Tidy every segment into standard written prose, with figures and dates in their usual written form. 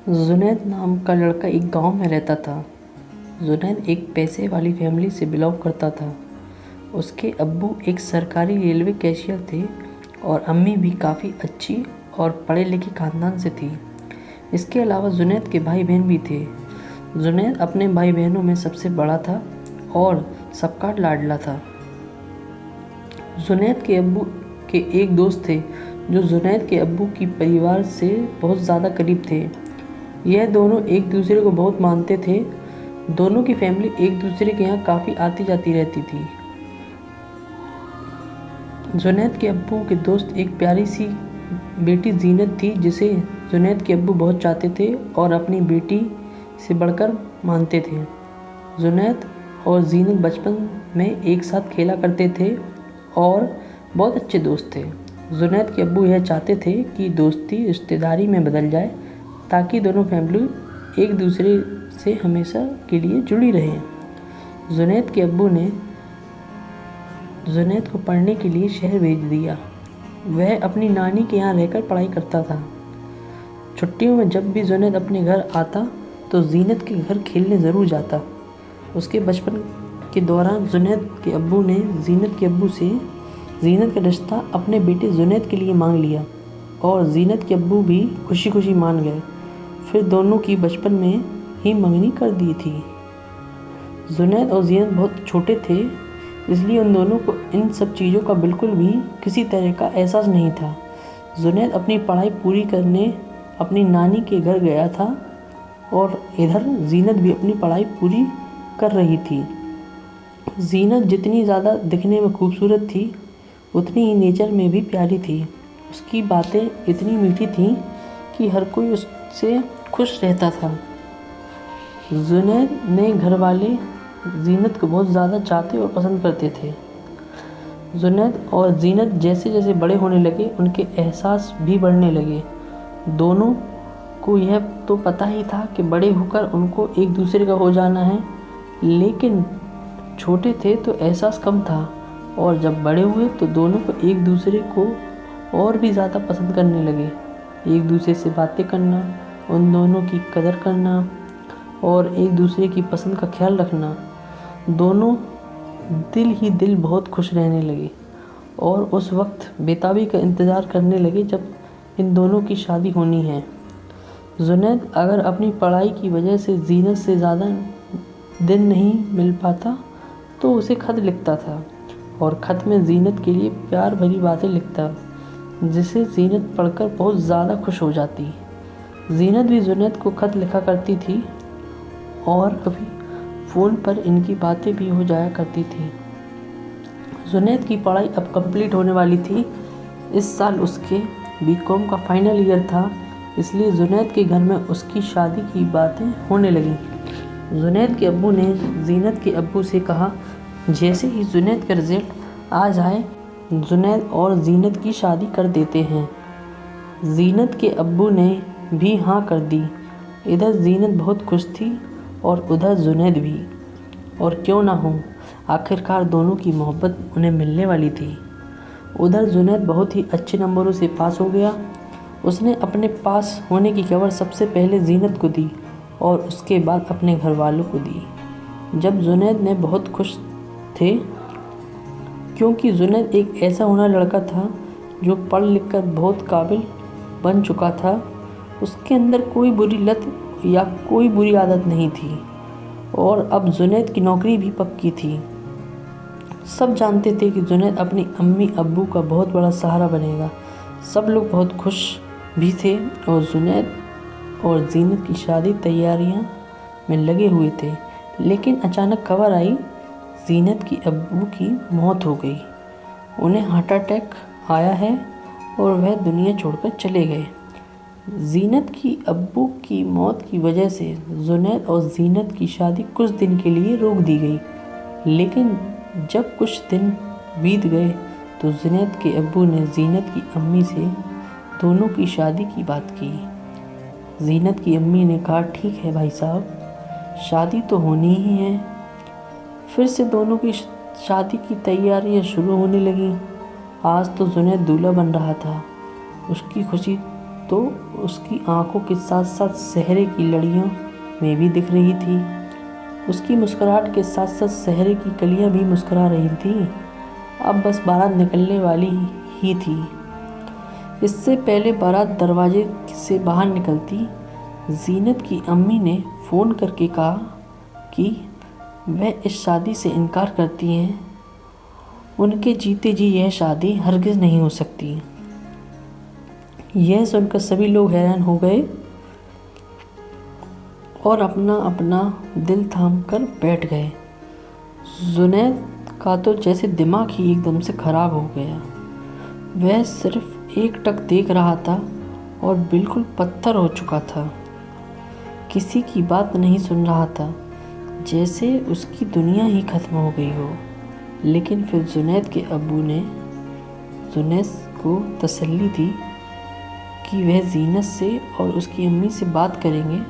जुनैद नाम का लड़का एक गांव में रहता था। जुनैद एक पैसे वाली फैमिली से बिलोंग करता था। उसके अब्बू एक सरकारी रेलवे कैशियर थे और अम्मी भी काफ़ी अच्छी और पढ़े लिखे ख़ानदान से थी। इसके अलावा जुनैद के भाई बहन भी थे। जुनैद अपने भाई बहनों में सबसे बड़ा था और सबका लाडला था। जुनैद के अब्बू के एक दोस्त थे जो जुनैद के अब्बू की परिवार से बहुत ज़्यादा करीब थे। यह दोनों एक दूसरे को बहुत मानते थे। दोनों की फैमिली एक दूसरे के यहाँ काफ़ी आती जाती रहती थी। जुनैद के अब्बू के दोस्त एक प्यारी सी बेटी जीनत थी जिसे जुनैद के अब्बू बहुत चाहते थे और अपनी बेटी से बढ़कर मानते थे। जुनैद और जीनत बचपन में एक साथ खेला करते थे और बहुत अच्छे दोस्त थे। जुनैद के अब्बू यह चाहते थे कि दोस्ती रिश्तेदारी में बदल जाए ताकि दोनों फैमिली एक दूसरे से हमेशा के लिए जुड़ी रहें। जुनैद के अब्बू ने जुनैद को पढ़ने के लिए शहर भेज दिया। वह अपनी नानी के यहाँ रहकर पढ़ाई करता था। छुट्टियों में जब भी जुनैद अपने घर आता तो जीनत के घर खेलने ज़रूर जाता। उसके बचपन के दौरान जुनैद के अब्बू ने जीनत के अब्बू से जीनत का रिश्ता अपने बेटे जुनैद के लिए मांग लिया और जीनत के अब्बू भी खुशी खुशी मान गए। फिर दोनों की बचपन में ही मंगनी कर दी थी। जुनैद और जीनत बहुत छोटे थे, इसलिए उन दोनों को इन सब चीज़ों का बिल्कुल भी किसी तरह का एहसास नहीं था। जुनैद अपनी पढ़ाई पूरी करने अपनी नानी के घर गया था और इधर जीनत भी अपनी पढ़ाई पूरी कर रही थी। जीनत जितनी ज़्यादा दिखने में खूबसूरत थी उतनी ही नेचर में भी प्यारी थी। उसकी बातें इतनी मीठी थीं कि हर कोई उससे खुश रहता था। जुनैद ने घर वाले जीनत को बहुत ज़्यादा चाहते और पसंद करते थे। जुनैद और जीनत जैसे जैसे बड़े होने लगे उनके एहसास भी बढ़ने लगे। दोनों को यह तो पता ही था कि बड़े होकर उनको एक दूसरे का हो जाना है, लेकिन छोटे थे तो एहसास कम था और जब बड़े हुए तो दोनों को एक दूसरे को और भी ज़्यादा पसंद करने लगे। एक दूसरे से बातें करना, उन दोनों की कदर करना और एक दूसरे की पसंद का ख्याल रखना, दोनों दिल ही दिल बहुत खुश रहने लगे और उस वक्त बेताबी का इंतज़ार करने लगे जब इन दोनों की शादी होनी है। जुनैद अगर अपनी पढ़ाई की वजह से जीनत से ज़्यादा दिन नहीं मिल पाता तो उसे खत लिखता था और ख़त में जीनत के लिए प्यार भरी बातें लिखता, जिसे जीनत पढ़कर बहुत ज़्यादा खुश हो जाती। जीनत भी जुनैद को ख़त लिखा करती थी और कभी फ़ोन पर इनकी बातें भी हो जाया करती थी। जुनैद की पढ़ाई अब कंप्लीट होने वाली थी। इस साल उसके बीकॉम का फाइनल ईयर था, इसलिए जुनैद के घर में उसकी शादी की बातें होने लगीं। जुनैद के अब्बू ने जीनत के अब्बू से कहा, जैसे ही जुनैद का रिज़ल्ट आ जाए जुनैद और जीनत की शादी कर देते हैं। जीनत के अब्बू ने भी हाँ कर दी। इधर जीनत बहुत खुश थी और उधर जुनैद भी, और क्यों ना हो, आखिरकार दोनों की मोहब्बत उन्हें मिलने वाली थी। उधर जुनैद बहुत ही अच्छे नंबरों से पास हो गया। उसने अपने पास होने की खबर सबसे पहले जीनत को दी और उसके बाद अपने घर वालों को दी। जब जुनैद ने बहुत खुश थे क्योंकि जुनैद एक ऐसा होना लड़का था जो पढ़ लिख कर बहुत काबिल बन चुका था। उसके अंदर कोई बुरी लत या कोई बुरी आदत नहीं थी और अब जुनैद की नौकरी भी पक्की थी। सब जानते थे कि जुनैद अपनी अम्मी अब्बू का बहुत बड़ा सहारा बनेगा। सब लोग बहुत खुश भी थे और जुनैद और जीनत की शादी तैयारियां में लगे हुए थे, लेकिन अचानक खबर आई जीनत की अब्बू की मौत हो गई। उन्हें हार्ट अटैक आया है और वह दुनिया छोड़कर चले गए। जीनत की अब्बू की मौत की वजह से जुनैद और जीनत की शादी कुछ दिन के लिए रोक दी गई, लेकिन जब कुछ दिन बीत गए तो जुनैद के अब्बू ने जीनत की अम्मी से दोनों की शादी की बात की। जीनत की अम्मी ने कहा, ठीक है भाई साहब, शादी तो होनी ही है। फिर से दोनों की शादी की तैयारियां शुरू होने लगीं। आज तो जुनैद दूल्हा बन रहा था। उसकी खुशी तो उसकी आंखों के साथ साथ सहरे की लड़ियों में भी दिख रही थी। उसकी मुस्कुराहट के साथ साथ सहरे की कलियां भी मुस्कुरा रही थीं। अब बस बारात निकलने वाली ही थी। इससे पहले बारात दरवाजे से बाहर निकलती, जीनत की अम्मी ने फ़ोन करके कहा कि वह इस शादी से इनकार करती हैं। उनके जीते जी यह शादी हरगिज़ नहीं हो सकती। यह सुनकर सभी लोग हैरान हो गए और अपना अपना दिल थाम कर बैठ गए। जुनैद का तो जैसे दिमाग ही एकदम से ख़राब हो गया। वह सिर्फ एकटक देख रहा था और बिल्कुल पत्थर हो चुका था। किसी की बात नहीं सुन रहा था, जैसे उसकी दुनिया ही ख़त्म हो गई हो। लेकिन फिर जुनैद के अब्बू ने जुनैद को तसल्ली दी कि वह जीनत से और उसकी अम्मी से बात करेंगे,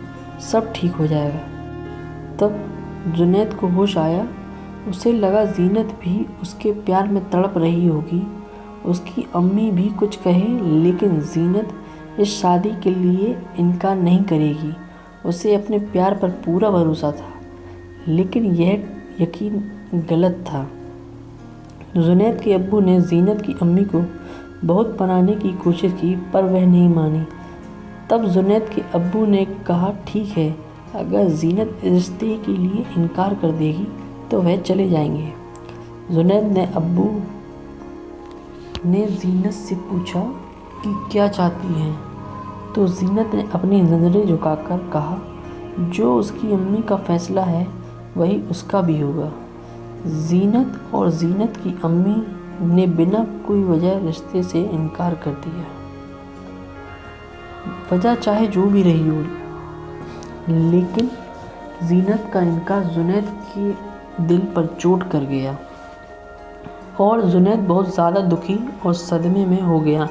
सब ठीक हो जाएगा। तब जुनैद को होश आया। उसे लगा जीनत भी उसके प्यार में तड़प रही होगी। उसकी अम्मी भी कुछ कहे, लेकिन जीनत इस शादी के लिए इनकार नहीं करेगी। उसे अपने प्यार पर पूरा भरोसा था, लेकिन यह यकीन गलत था। जुनैद के अब्बू ने जीनत की अम्मी को बहुत मनाने की कोशिश की, पर वह नहीं मानी। तब जुनैद के अब्बू ने कहा, ठीक है, अगर जीनत रिश्ते के लिए इनकार कर देगी तो वह चले जाएंगे। जुनैद ने अब्बू ने जीनत से पूछा कि क्या चाहती हैं, तो जीनत ने अपनी नज़रें झुकाकर कहा, जो उसकी अम्मी का फ़ैसला है वही उसका भी होगा। जीनत और जीनत की अम्मी ने बिना कोई वजह रिश्ते से इनकार कर दिया। वजह चाहे जो भी रही हो, लेकिन जीनत का इनकार जुनैद के दिल पर चोट कर गया और जुनैद बहुत ज़्यादा दुखी और सदमे में हो गया।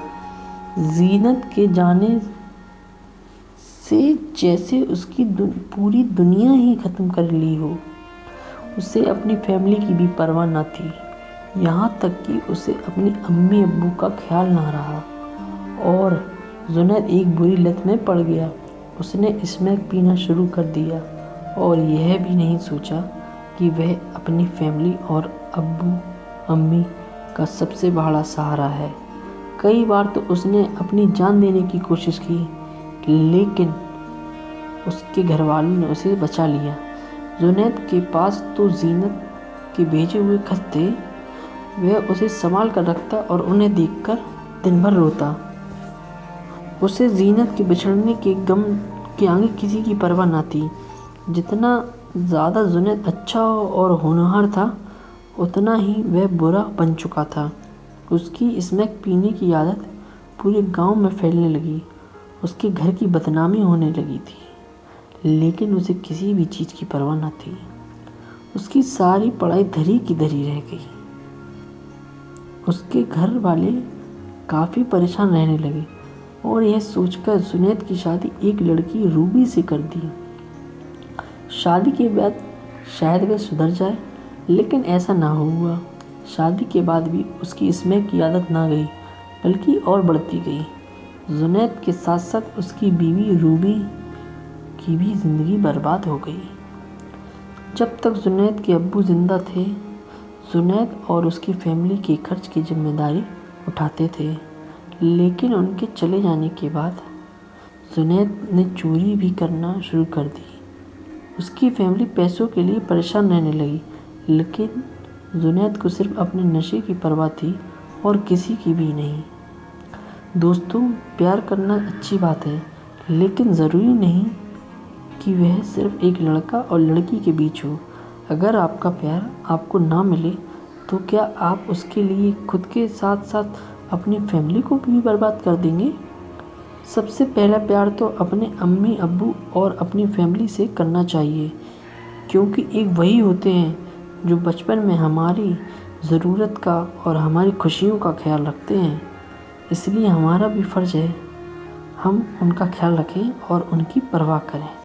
जीनत के जाने से जैसे उसकी पूरी दुनिया ही ख़त्म कर ली हो। उसे अपनी फैमिली की भी परवाह न थी, यहाँ तक कि उसे अपनी अम्मी अब्बू का ख्याल ना रहा। और जुनैद एक बुरी लत में पड़ गया। उसने स्मैक पीना शुरू कर दिया और यह भी नहीं सोचा कि वह अपनी फैमिली और अब्बू अम्मी का सबसे बड़ा सहारा है। कई बार तो उसने अपनी जान देने की कोशिश की, लेकिन उसके घर वालों ने उसे बचा लिया। जुनैद के पास तो जीनत के भेजे हुए खत थे। वह उसे संभाल कर रखता और उन्हें देखकर दिन भर रोता। उसे जीनत के बिछड़ने के गम के आगे किसी की परवाह न थी। जितना ज़्यादा जुनैद अच्छा और होनहार था, उतना ही वह बुरा बन चुका था। उसकी स्मैक पीने की आदत पूरे गांव में फैलने लगी। उसके घर की बदनामी होने लगी थी, लेकिन उसे किसी भी चीज़ की परवाह न थी। उसकी सारी पढ़ाई धरी की धरी रह गई। उसके घर वाले काफ़ी परेशान रहने लगे और यह सोचकर जुनैद की शादी एक लड़की रूबी से कर दी। शादी के बाद शायद वह सुधर जाए, लेकिन ऐसा ना हुआ। शादी के बाद भी उसकी स्मैक की आदत ना गई, बल्कि और बढ़ती गई। जुनैद के साथ साथ उसकी बीवी रूबी की भी ज़िंदगी बर्बाद हो गई। जब तक जुनैद के अब्बू ज़िंदा थे, जुनैद और उसकी फैमिली के खर्च की जिम्मेदारी उठाते थे, लेकिन उनके चले जाने के बाद जुनैद ने चोरी भी करना शुरू कर दी। उसकी फैमिली पैसों के लिए परेशान रहने लगी, लेकिन जुनैद को सिर्फ अपने नशे की परवाह थी और किसी की भी नहीं। दोस्तों, प्यार करना अच्छी बात है, लेकिन ज़रूरी नहीं कि वह सिर्फ एक लड़का और लड़की के बीच हो। अगर आपका प्यार आपको ना मिले, तो क्या आप उसके लिए खुद के साथ साथ अपनी फैमिली को भी बर्बाद कर देंगे? सबसे पहला प्यार तो अपने अम्मी अब्बू और अपनी फैमिली से करना चाहिए, क्योंकि एक वही होते हैं जो बचपन में हमारी ज़रूरत का और हमारी खुशियों का ख्याल रखते हैं। इसलिए हमारा भी फ़र्ज़ है हम उनका ख्याल रखें और उनकी परवाह करें।